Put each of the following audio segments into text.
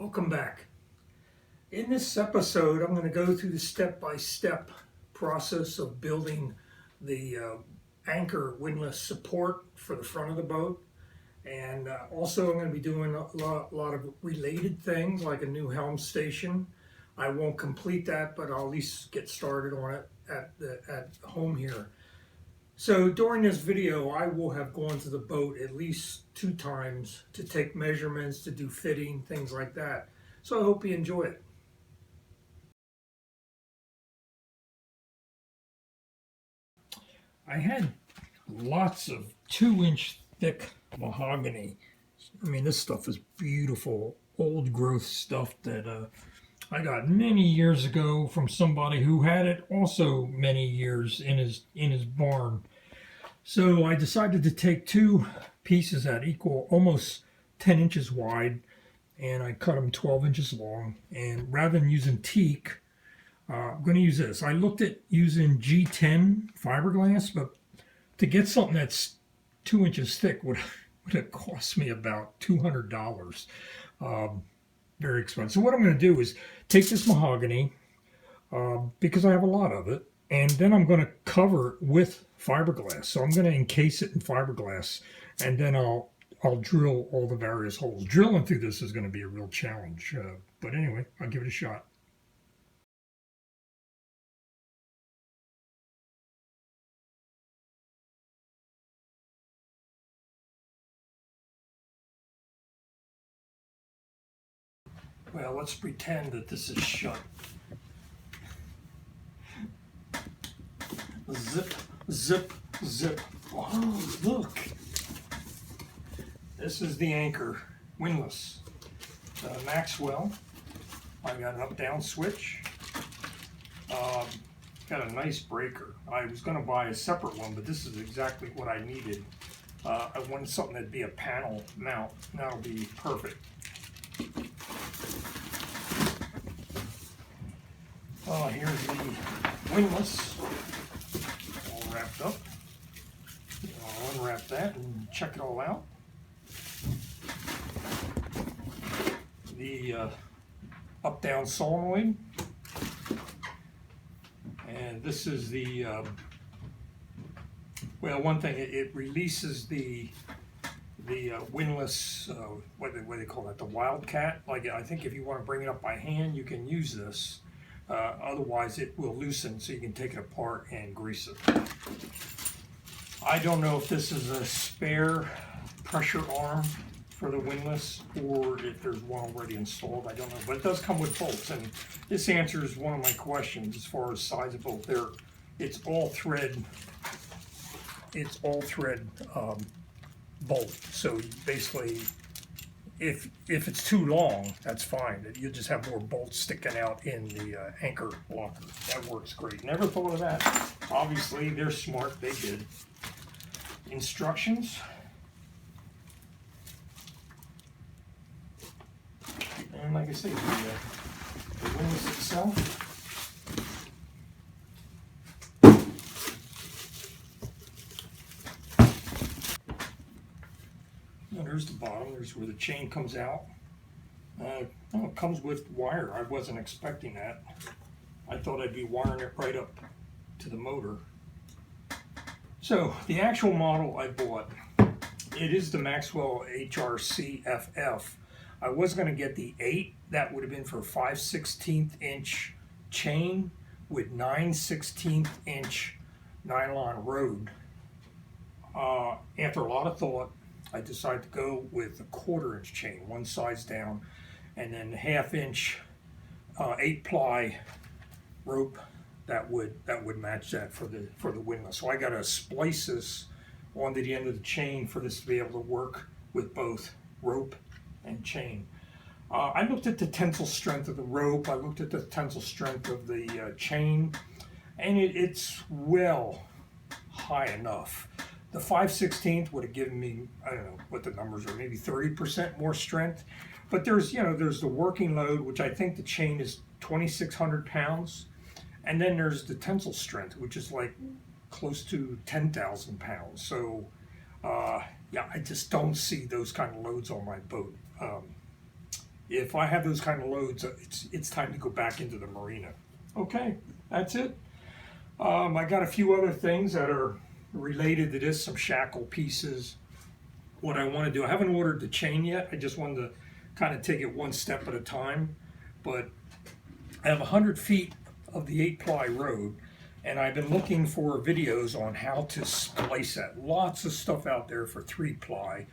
Welcome back. In this episode, I'm going to go through the step-by-step process of building the anchor windlass support for the front of the boat. And also I'm going to be doing a lot of related things like a new helm station. I won't complete that, but I'll at least get started on it at home here. So during this video, I will have gone to the boat at least 2 times to take measurements, to do fitting, things like that. So I hope you enjoy it. I had lots of 2-inch thick mahogany. I mean, this stuff is beautiful, old growth stuff that I got many years ago from somebody who had it also many years in his barn. So I decided to take 2 pieces that equal almost 10 inches wide, and I cut them 12 inches long. And rather than using teak, I'm going to use this. I looked at using G10 fiberglass, but to get something that's 2 inches thick would have cost me about $200. Very expensive. So what I'm going to do is take this mahogany, because I have a lot of it, and then I'm going to cover it with fiberglass. So I'm going to encase it in fiberglass, and then I'll drill all the various holes. Drilling through this is going to be a real challenge, but anyway, I'll give it a shot. Well, let's pretend that this is shut. Zip, zip, zip. Oh, look. This is the anchor windlass. Maxwell. I got an up-down switch. Got a nice breaker. I was going to buy a separate one, but this is exactly what I needed. I wanted something that'd be a panel mount. That'll be perfect. Here's the windlass all wrapped up. I'll unwrap that and check it all out. The up-down solenoid, and this is the well, one thing, it releases the windlass, what do they call that, the Wildcat. Like, I think if you want to bring it up by hand, you can use this. Otherwise it will loosen, so you can take it apart and grease it. I don't know if this is a spare pressure arm for the windlass or if there's one already installed. I don't know, but it does come with bolts, and this answers one of my questions as far as size of bolt. It's all thread. It's all thread bolt. So basically, if it's too long, that's fine. You just have more bolts sticking out in the anchor locker. That works great. Never thought of that. Obviously, they're smart. They did. Instructions. And like I say, the windlass itself. There's the bottom. There's where the chain comes out. It comes with wire. I wasn't expecting that. I thought I'd be wiring it right up to the motor. So the actual model I bought, it is the Maxwell HRCFF. I was going to get the 8. That would have been for 5/16 inch chain with 9/16 inch nylon rode. After a lot of thought, I decided to go with a 1/4 inch chain, one size down, and then 1/2 inch 8-ply rope that would match that for the windlass. So I got to splice this onto the end of the chain for this to be able to work with both rope and chain. I looked at the tensile strength of the rope. I looked at the tensile strength of the chain, and it's well high enough. The 5/16 would have given me, I don't know what the numbers are, maybe 30% more strength. But there's the working load, which I think the chain is 2,600 pounds. And then there's the tensile strength, which is like close to 10,000 pounds. So yeah, I just don't see those kind of loads on my boat. if I have those kind of loads, it's time to go back into the marina. Okay, that's it. I got a few other things that are related to this, some shackle pieces. What I want to do, I haven't ordered the chain yet. I just wanted to kind of take it one step at a time. But I have 100 feet of the 8-ply road, and I've been looking for videos on how to splice that. Lots of stuff out there for 3-ply.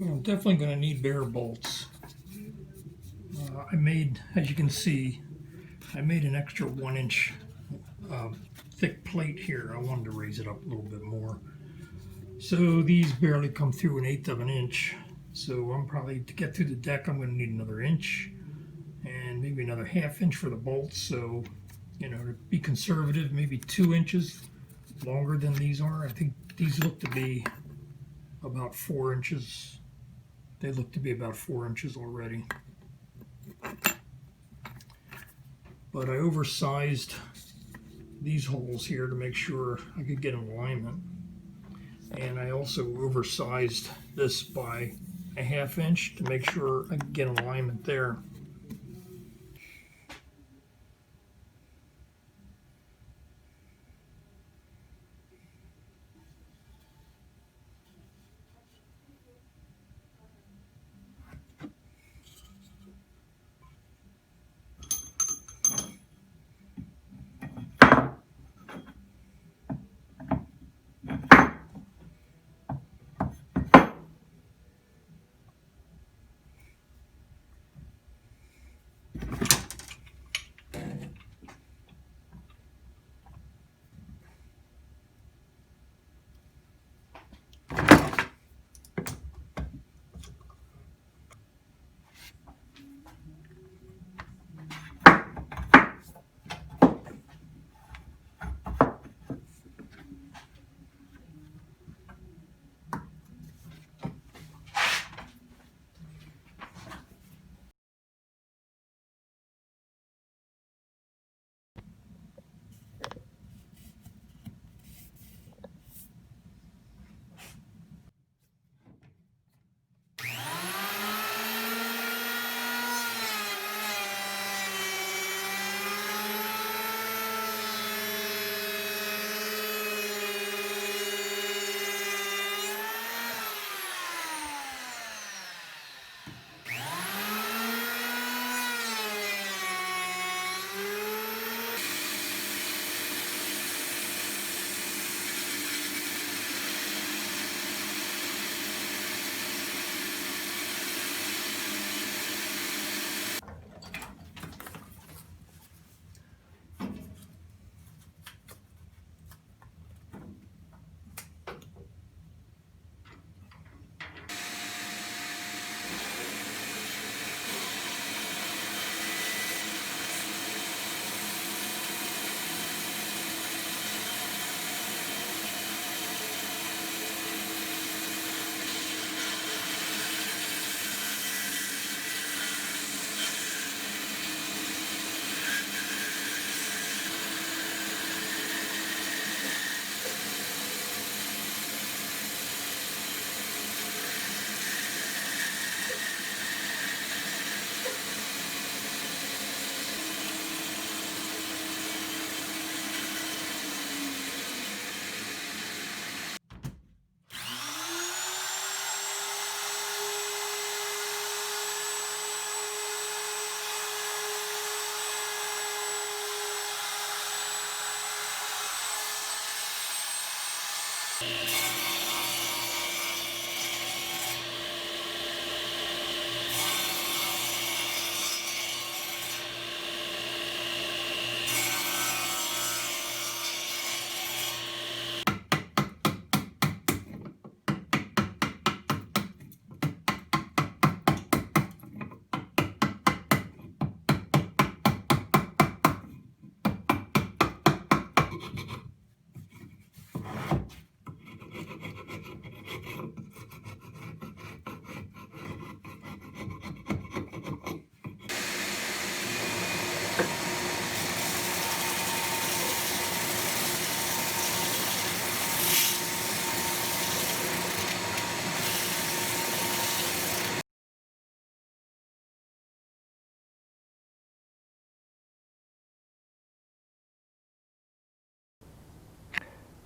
I'm definitely going to need bare bolts. I made, as you can see, I made an extra 1-inch thick plate here. I wanted to raise it up a little bit more. So these barely come through 1/8 of an inch. So I'm probably, to get through the deck, I'm going to need another inch and maybe another 1/2 inch for the bolts. So, you know, to be conservative, maybe 2 inches longer than these are. I think these look to be about 4 inches. They look to be about 4 inches already. But I oversized these holes here to make sure I could get in alignment. And I also oversized this by a 1/2 inch to make sure I could get in alignment there.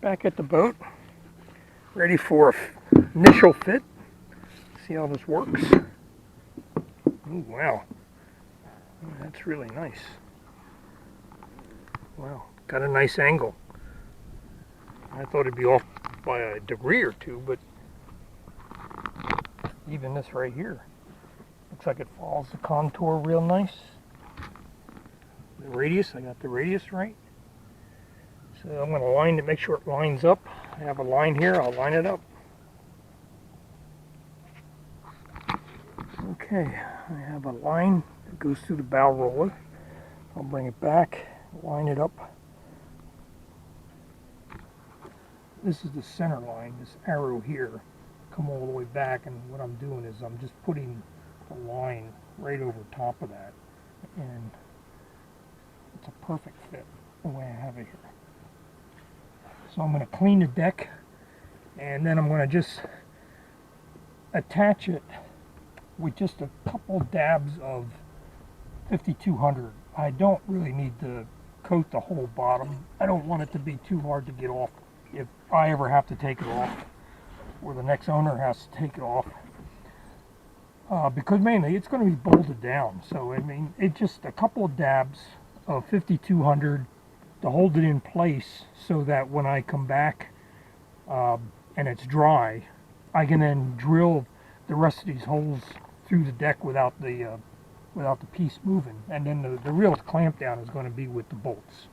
Back at the boat, ready for initial fit. See how this works. Ooh, wow, that's really nice. Wow, got a nice angle. I thought it'd be off by a degree or two, but even this right here looks like it follows the contour real nice. The radius, I got the radius right. So I'm going to line it, make sure it lines up. I have a line here, I'll line it up. Okay, I have a line that goes through the bow roller. I'll bring it back, line it up. this is the center line, this arrow here, come all the way back, and what I'm doing is I'm just putting the line right over top of that, and it's a perfect fit the way I have it here. So I'm going to clean the deck, and then I'm going to just attach it with just a couple dabs of 5200. I don't really need to coat the whole bottom. I don't want it to be too hard to get off if I ever have to take it off, or the next owner has to take it off, because mainly it's going to be bolted down. So I mean, it's just a couple of dabs of 5200 to hold it in place, so that when I come back and it's dry, I can then drill the rest of these holes through the deck without the piece moving, and then the real clamp down is going to be with the bolts.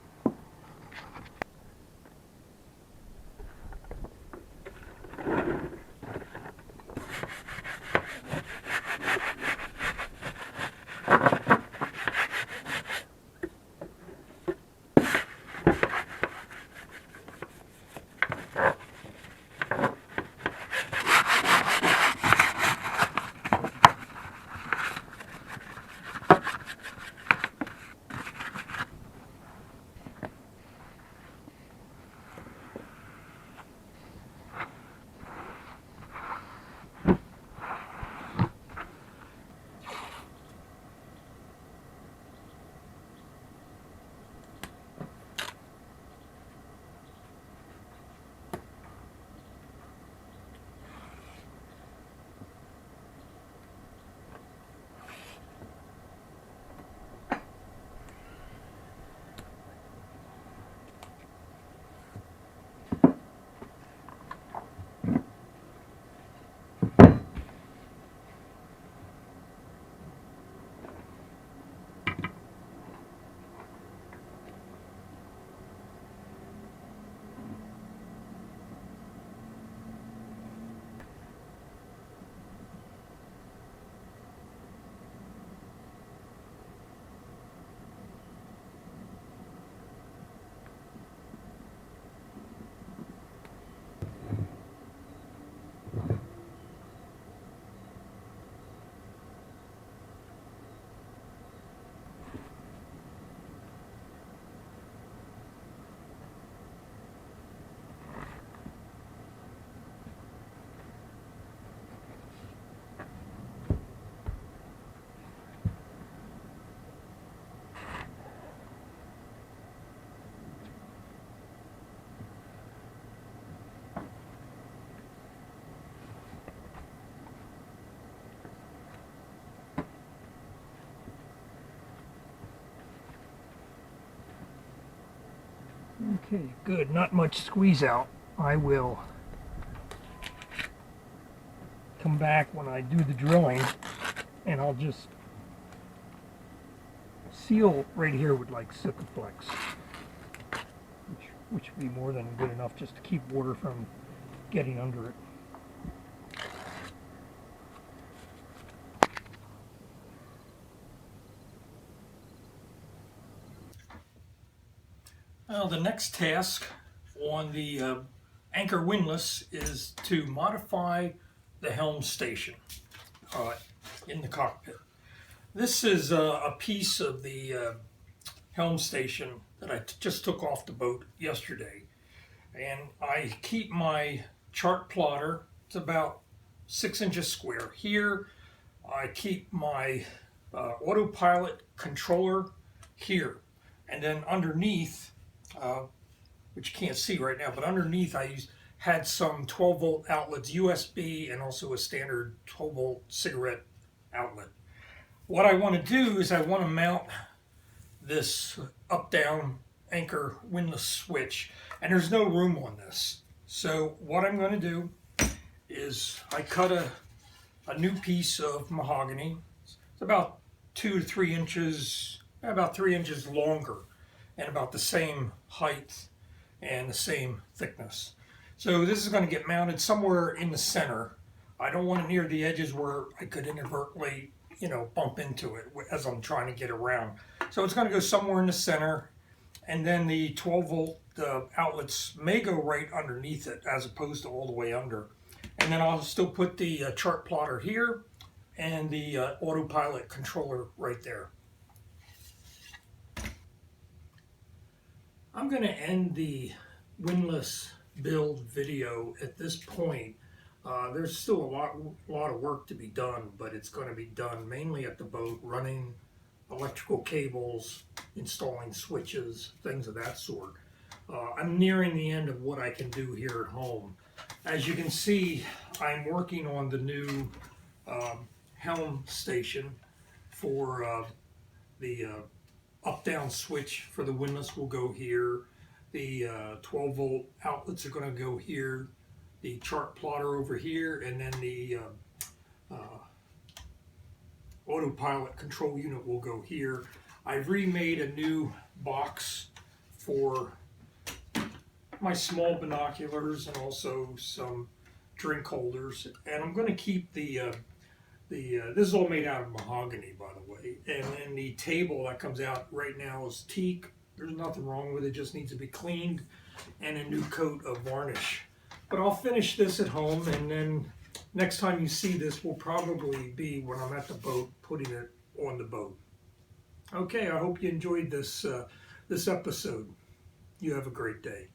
Okay, good. Not much squeeze out. I will come back when I do the drilling, and I'll just seal right here with like Sikaflex, which would be more than good enough just to keep water from getting under it. Now the next task on the Anchor Windlass is to modify the helm station in the cockpit. This is a piece of the helm station that I just took off the boat yesterday, and I keep my chart plotter. It's about 6 inches square. Here I keep my autopilot controller here, and then underneath, which you can't see right now, but underneath had some 12 volt outlets, USB, and also a standard 12 volt cigarette outlet. What I want to do is I want to mount this up-down Anchor Windlass switch, and there's no room on this. So what I'm going to do is I cut a new piece of mahogany. It's about 2 to 3 inches, about 3 inches longer, and about the same height and the same thickness. So this is going to get mounted somewhere in the center. I don't want it near the edges where I could inadvertently, bump into it as I'm trying to get around. So it's going to go somewhere in the center, And then the 12 volt outlets may go right underneath it as opposed to all the way under. And then I'll still put the chart plotter here and the autopilot controller right there. I'm going to end the Windlass build video at this point. There's still a lot of work to be done, but it's going to be done mainly at the boat, running electrical cables, installing switches, things of that sort. I'm nearing the end of what I can do here at home. As you can see, I'm working on the new helm station for the up-down switch for the windlass will go here. The 12 volt outlets are going to go here. The chart plotter over here, and then the autopilot control unit will go here. I've remade a new box for my small binoculars and also some drink holders, and I'm going to keep this is all made out of mahogany, by the way, and then the table that comes out right now is teak. There's nothing wrong with it, just needs to be cleaned and a new coat of varnish. But I'll finish this at home, and then next time you see this will probably be when I'm at the boat putting it on the boat. Okay, I hope you enjoyed this episode. You have a great day.